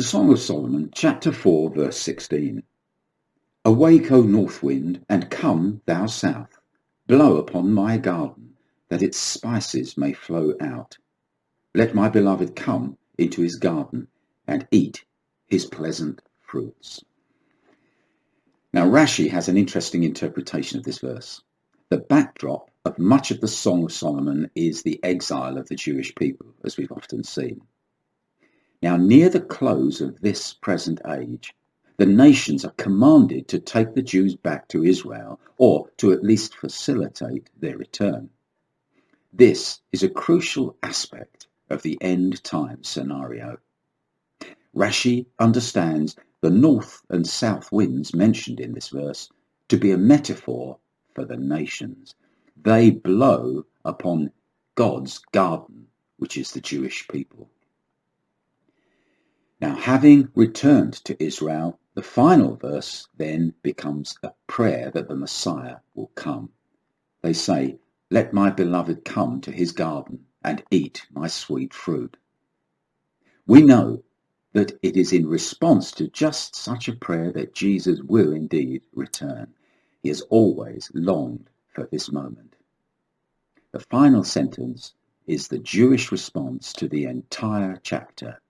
The Song of Solomon, chapter 4, verse 16. Awake, O north wind, and come, thou south. Blow upon my garden, that its spices may flow out. Let my beloved come into his garden, and eat his pleasant fruits. Now Rashi has an interesting interpretation of this verse. The backdrop of much of the Song of Solomon is the exile of the Jewish people, as we've often seen. Now, near the close of this present age, the nations are commanded to take the Jews back to Israel, or to at least facilitate their return. This is a crucial aspect of the end time scenario. Rashi understands the north and south winds mentioned in this verse to be a metaphor for the nations. They blow upon God's garden, which is the Jewish people. Now, having returned to Israel, the final verse then becomes a prayer that the Messiah will come. They say, "Let my beloved come to his garden and eat my sweet fruit." We know that it is in response to just such a prayer that Jesus will indeed return. He has always longed for this moment. The final sentence is the Jewish response to the entire chapter.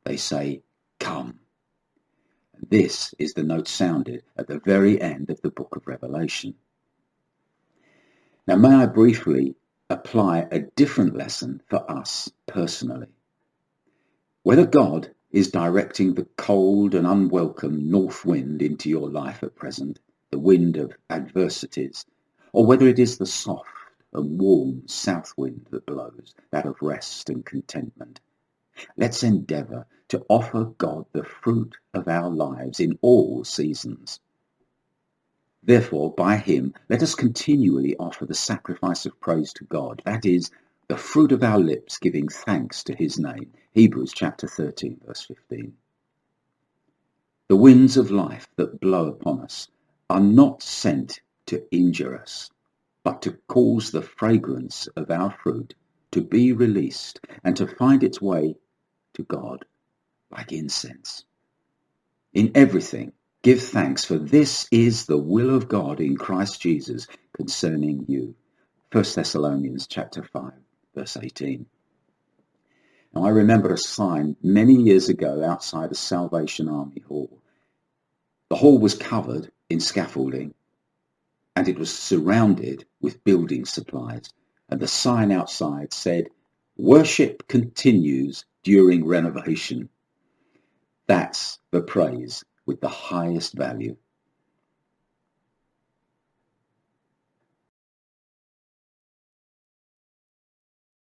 They say, "Come." This is the note sounded at the very end of the book of Revelation. Now, may I briefly apply a different lesson for us personally. Whether God is directing the cold and unwelcome north wind into your life at present, the wind of adversities, or whether it is the soft and warm south wind that blows, that of rest and contentment, let's endeavour to offer God the fruit of our lives in all seasons. Therefore, by him, let us continually offer the sacrifice of praise to God, that is, the fruit of our lips giving thanks to his name. Hebrews chapter 13, verse 15. The winds of life that blow upon us are not sent to injure us, but to cause the fragrance of our fruit to be released and to find its way to God like incense. In everything, give thanks, for this is the will of God in Christ Jesus concerning you. 1 Thessalonians chapter 5, verse 18. Now, I remember a sign many years ago outside a Salvation Army hall. The hall was covered in scaffolding, and it was surrounded with building supplies. And the sign outside said, "Worship continues during renovation." That's the praise with the highest value.